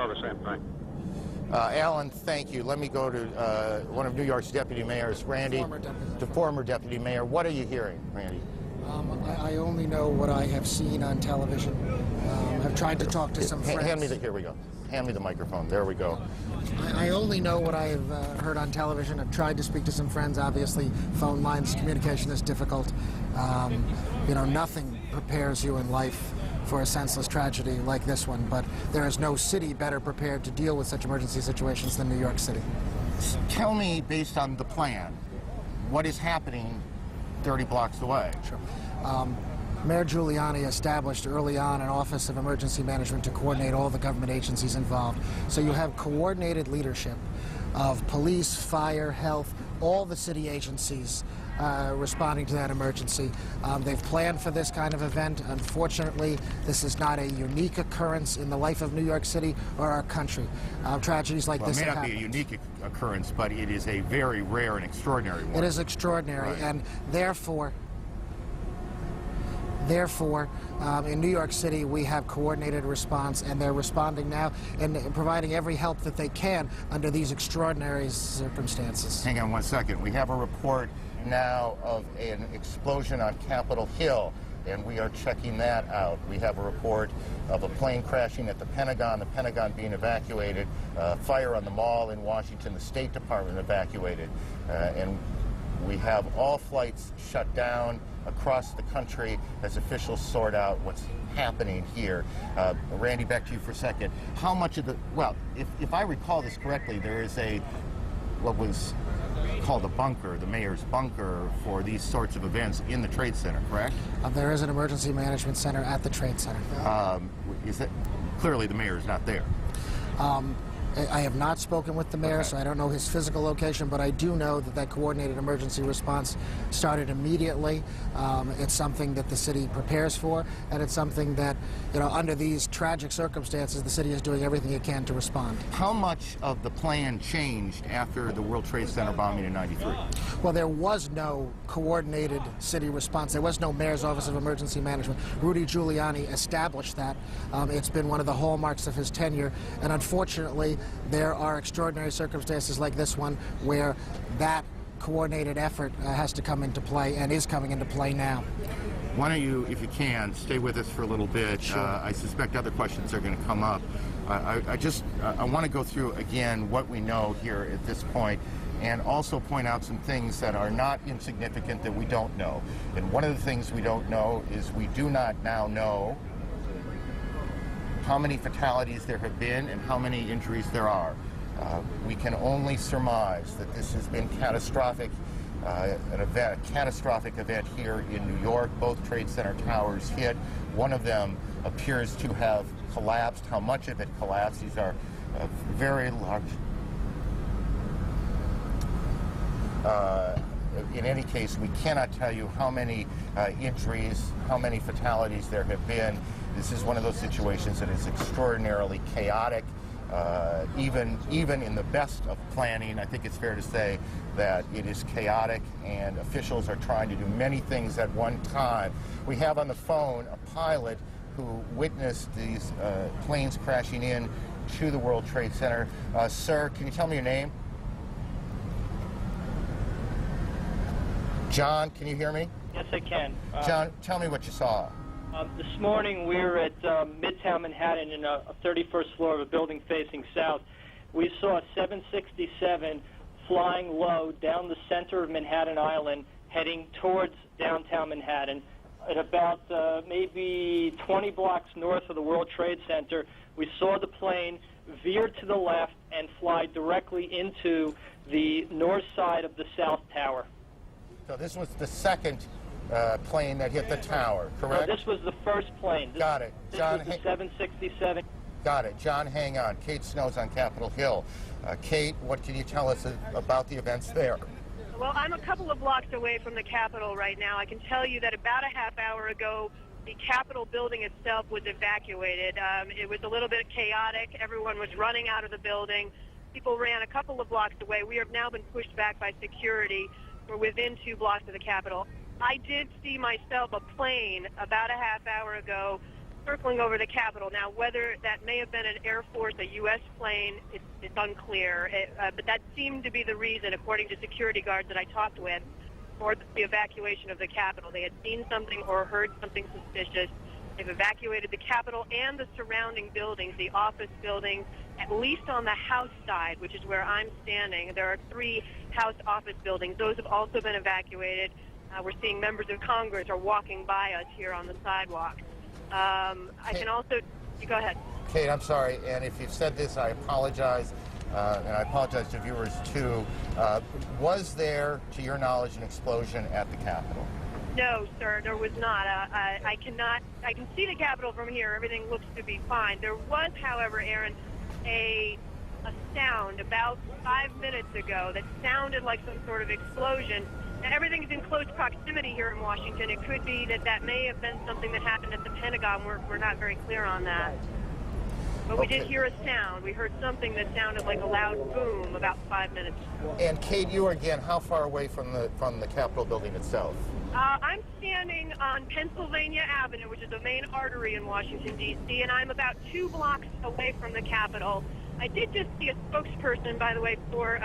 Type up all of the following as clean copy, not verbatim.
saw the same thing. Alan, thank you. Let me go to one of New York's deputy mayors, Randy. Former deputy mayor. What are you hearing, Randy? I only know what I have seen on television. I've tried to talk to some friends. Here we go. Hand me the microphone. There we go. I only know what I have heard on television. I've tried to speak to some friends. Obviously, phone lines, communication is difficult. You know, nothing prepares you in life for a senseless tragedy like this one, but there is no city better prepared to deal with such emergency situations than New York City. Tell me, based on the plan, what is happening 30 blocks away? Sure. Mayor Giuliani established early on an Office of Emergency Management to coordinate all the government agencies involved. So you have coordinated leadership of police, fire, health, all the city agencies responding to that emergency. They've planned for this kind of event. Unfortunately, this is not a unique occurrence in the life of New York City or our country. Tragedies like this have happened. It may not be a unique occurrence, but it is a very rare and extraordinary one. It is extraordinary, right. And therefore, in New York City, we have coordinated response, and they're responding now and providing every help that they can under these extraordinary circumstances. Hang on one second. We have a report now of an explosion on Capitol Hill, and we are checking that out. We have a report of a plane crashing at the Pentagon being evacuated, fire on the mall in Washington, the State Department evacuated, and we have all flights shut down across the country as officials sort out what's happening here. Randy, back to you for a second. How much of the, well, if I recall this correctly, there is what was called a bunker, the mayor's bunker, for these sorts of events in the Trade Center, correct? There is an emergency management center at the Trade Center. Clearly the mayor is not there. I have not spoken with the mayor, so I don't know his physical location, but I do know that coordinated emergency response started immediately. It's something that the city prepares for, and it's something that, you know, under these tragic circumstances, the city is doing everything it can to respond. How much of the plan changed after the World Trade Center bombing in '93? Well, there was no coordinated city response. There was no mayor's Office of Emergency Management. Rudy Giuliani established that. It's been one of the hallmarks of his tenure, and unfortunately, there are extraordinary circumstances like this one where that coordinated effort has to come into play and is coming into play now. Why don't you, if you can, stay with us for a little bit. Sure. I suspect other questions are going to come up. I want to go through again what we know here at this point, and also point out some things that are not insignificant that we don't know. And one of the things we don't know is we do not now know how many fatalities there have been and how many injuries there are. We can only surmise that this has been catastrophic, a catastrophic event here in New York. Both Trade Center towers hit. One of them appears to have collapsed. How much of it collapsed? These are very large. In any case, we cannot tell you how many injuries, how many fatalities there have been. This is one of those situations that is extraordinarily chaotic. Even in the best of planning, I think it's fair to say that it is chaotic, and officials are trying to do many things at one time. We have on the phone a pilot who witnessed these planes crashing in to the World Trade Center. Sir, can you tell me your name? John, can you hear me? Yes, I can. John, tell me what you saw. This morning we were at Midtown Manhattan in a 31st floor of a building facing south. We saw a 767 flying low down the center of Manhattan Island heading towards downtown Manhattan. At about maybe 20 blocks north of the World Trade Center, we saw the plane veer to the left and fly directly into the north side of the South Tower. So this was the second plane that hit the tower, correct? No, this was the first plane. Got it. John, this was the 767. Got it. John, hang on. Kate Snow's on Capitol Hill. Kate, what can you tell us about the events there? Well, I'm a couple of blocks away from the Capitol right now. I can tell you that about a half hour ago, the Capitol building itself was evacuated. It was a little bit chaotic. Everyone was running out of the building. People ran a couple of blocks away. We have now been pushed back by security. We're within 2 blocks of the Capitol. I did see myself a plane about a half hour ago circling over the Capitol. Now, whether that may have been an Air Force, a U.S. plane, it's unclear. But that seemed to be the reason, according to security guards that I talked with, for the evacuation of the Capitol. They had seen something or heard something suspicious. They've evacuated the Capitol and the surrounding buildings, the office buildings, at least on the House side, which is where I'm standing. There are 3 House office buildings. Those have also been evacuated. We're seeing members of Congress are walking by us here on the sidewalk. I can also, go ahead. Kate, I'm sorry, and if you've said this, I apologize, and I apologize to viewers too. Was there, to your knowledge, an explosion at the Capitol? No, sir, there was not. I can see the Capitol from here. Everything looks to be fine. There was, however, Aaron, a sound about 5 minutes ago that sounded like some sort of explosion. Now, everything's in close proximity here in Washington. It could be that may have been something that happened at the Pentagon. We're not very clear on that. But we did hear a sound. We heard something that sounded like a loud boom about 5 minutes ago. And Kate, you are again how far away from the Capitol building itself? I'm standing on Pennsylvania Avenue, which is the main artery in Washington, D.C., and I'm about 2 blocks away from the Capitol. I did just see a spokesperson, by the way, for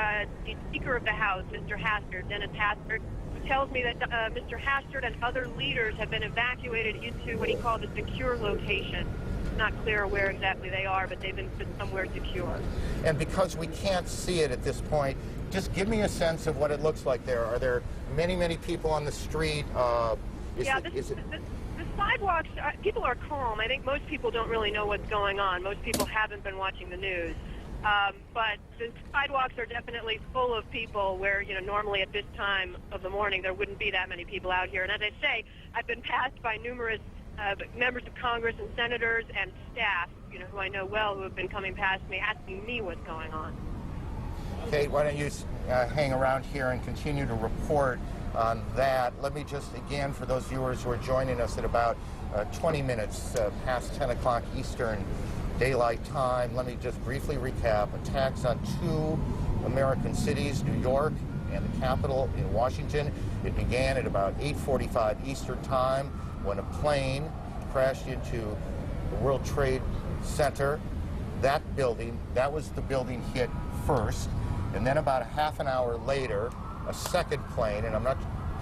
the Speaker of the House, Mr. Hastert, Dennis Hastert, who tells me that Mr. Hastert and other leaders have been evacuated into what he called a secure location. It's not clear where exactly they are, but they've been put somewhere secure. And because we can't see it at this point, just give me a sense of what it looks like there. Are there many, many people on the street? The sidewalks, people are calm. I think most people don't really know what's going on. Most people haven't been watching the news. But the sidewalks are definitely full of people where, normally at this time of the morning there wouldn't be that many people out here. And as I say, I've been passed by numerous members of Congress and senators and staff, who I know well, who have been coming past me asking me what's going on. Kate, why don't you hang around here and continue to report on that. Let me just, again, for those viewers who are joining us at about 20 minutes past 10 o'clock Eastern Daylight Time, let me just briefly recap. Attacks on 2 American cities, New York and the Capitol in Washington. It began at about 8:45 Eastern Time when a plane crashed into the World Trade Center. That was the building hit first. And then about a half an hour later, a second plane, and I'm not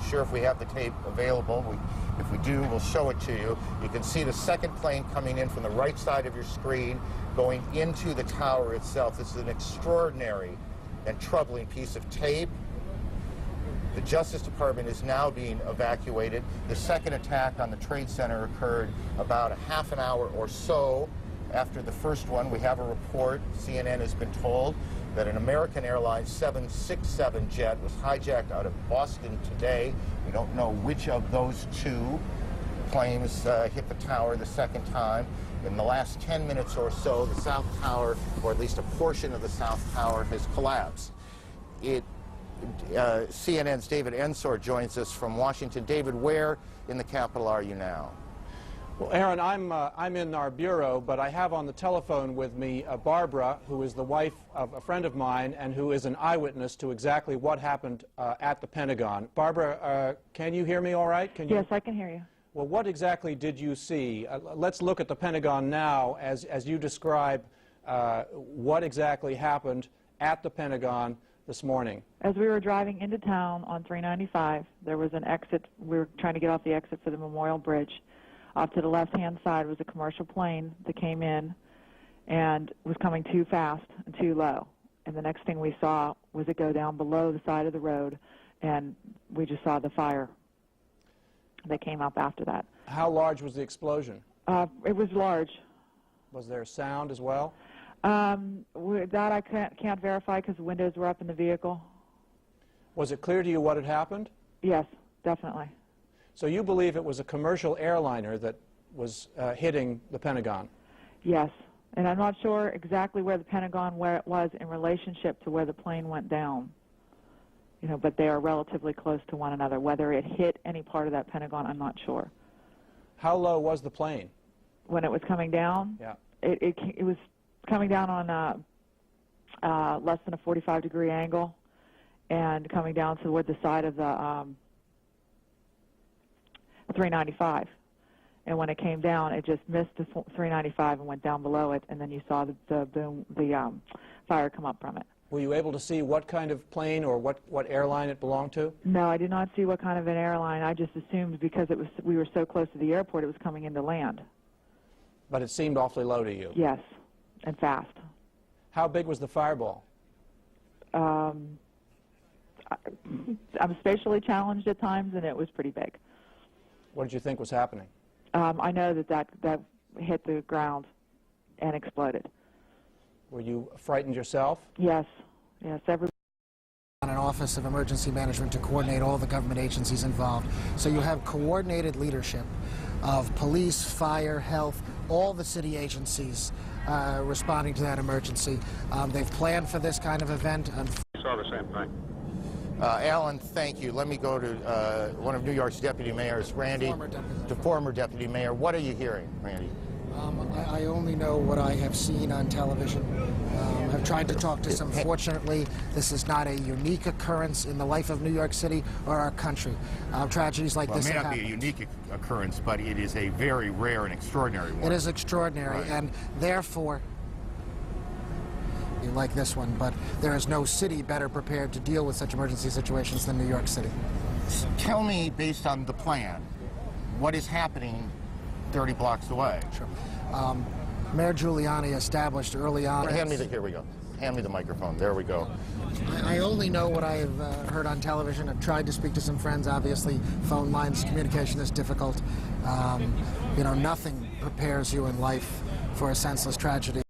sure if we have the tape available. If we do, we'll show it to you. You can see the second plane coming in from the right side of your screen, going into the tower itself. This is an extraordinary and troubling piece of tape. The Justice Department is now being evacuated. The second attack on the Trade Center occurred about a half an hour or so after the first one. We have a report, CNN has been told, that an American Airlines 767 jet was hijacked out of Boston today. We don't know which of those 2 planes hit the tower the second time. In the last 10 minutes or so, the South Tower, or at least a portion of the South Tower, has collapsed. CNN's David Ensor joins us from Washington. David, where in the Capitol are you now? Well, Aaron, I'm in our bureau, but I have on the telephone with me Barbara, who is the wife of a friend of mine and who is an eyewitness to exactly what happened at the Pentagon. Barbara, can you hear me all right? Yes, I can hear you. Well, what exactly did you see? Let's look at the Pentagon now as you describe what exactly happened at the Pentagon this morning. As we were driving into town on 395, there was an exit. We were trying to get off the exit for the Memorial Bridge. Off to the left-hand side was a commercial plane that came in and was coming too fast and too low. And the next thing we saw was it go down below the side of the road, and we just saw the fire that came up after that. How large was the explosion? It was large. Was there sound as well? That I can't verify because the windows were up in the vehicle. Was it clear to you what had happened? Yes, definitely. So you believe it was a commercial airliner that was hitting the Pentagon? Yes, and I'm not sure exactly where the Pentagon was in relationship to where the plane went down. But they are relatively close to one another. Whether it hit any part of that Pentagon, I'm not sure. How low was the plane? When it was coming down? Yeah. It was coming down on less than a 45-degree angle and coming down toward the side of the 395. and when it came down, it just missed the 395 and went down below it, and then you saw the fire come up from it. Were you able to see what kind of plane or what airline it belonged to? No, I did not see what kind of an airline. I just assumed because we were so close to the airport, it was coming into land. But it seemed awfully low to you. Yes, and fast. How big was the fireball? I'm spatially challenged at times, and it was pretty big. What did you think was happening? I know that hit the ground and exploded. Were you frightened yourself? Yes, every On an Office of Emergency Management to coordinate all the government agencies involved. So you have coordinated leadership of police, fire, health, all the city agencies responding to that emergency. They've planned for this kind of event. We saw the same thing. Alan, thank you. Let me go to one of New York's deputy mayors, Randy, the former deputy mayor. What are you hearing, Randy? I only know what I have seen on television. I've tried to talk to some. Fortunately, this is not a unique occurrence in the life of New York City or our country. Tragedies like this It may have not be a unique occurrence, but it is a very rare and extraordinary one. It is extraordinary, Right. and therefore, like this one, but there is no city better prepared to deal with such emergency situations than New York City. Tell me, based on the plan, what is happening 30 blocks away? Sure. Mayor Giuliani established early on. Here we go. Hand me the microphone. There we go. I only know what I have heard on television. I've tried to speak to some friends. Obviously, phone lines, communication is difficult. You know, nothing prepares you in life for a senseless tragedy.